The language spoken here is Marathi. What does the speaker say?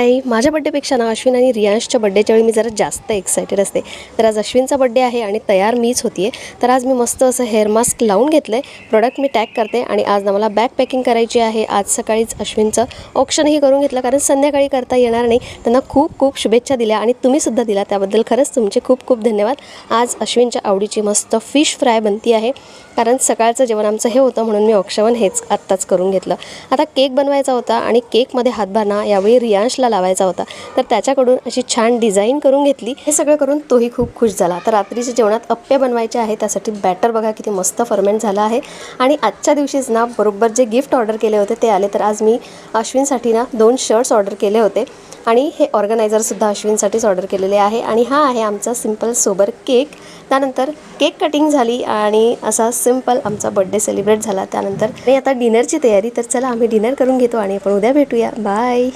हाय, माझ्या बड्डेपेक्षा ना अश्विन आणि रियांशच्या बड्डेच्या वेळी मी जरा जास्त एक्सायटेड असते. तर आज अश्विनचा बड्डे आहे आणि तयार मीच होती आहे. तर आज मी मस्त असं हेअर मास्क लावून घेतलं आहे. प्रोडक्ट मी टॅग करते आणि आज ना मला बॅग पॅकिंग करायची आहे. आज सकाळीच अश्विनचं ऑप्शनही करून घेतलं कारण संध्याकाळी करता येणार नाही. त्यांना खूप खूप शुभेच्छा दिल्या आणि तुम्हीसुद्धा दिला त्याबद्दल खरंच तुमचे खूप खूप धन्यवाद. आज अश्विनच्या आवडीची मस्त फिश फ्राय बनती आहे कारण सकाळचं जेवण आमचं हे होतं म्हणून मी ऑप्शन हेच आत्ताच करून घेतलं. आता केक बनवायचा होता आणि केकमध्ये हातभार ना यावेळी रियांशला लावायचा होता. तर त्याच्याकडून अशी छान डिझाईन करून घेतली. हे सगळं करून तोही खूप खुश झाला. तर रात्रीच्या जेवणात अप्पे बनवायचे आहे त्यासाठी बॅटर बघा किती मस्त फर्मेंट झालं आहे. आणि आजच्या दिवशीच ना बरोबर जे गिफ्ट ऑर्डर केले होते ते आले. तर आज मी अश्विनसाठी ना 2 शर्ट्स ऑर्डर केले होते आणि हे ऑर्गनायझरसुद्धा अश्विनसाठीच ऑर्डर केलेले आहे. आणि हा आहे आमचा सिंपल सोबर केक. त्यानंतर केक कटिंग झाली आणि असा सिंपल आमचा बर्थडे सेलिब्रेट झाला. त्यानंतर आता डिनरची तयारी. तर चला आम्ही डिनर करून घेतो आणि आपण उद्या भेटूया. बाय.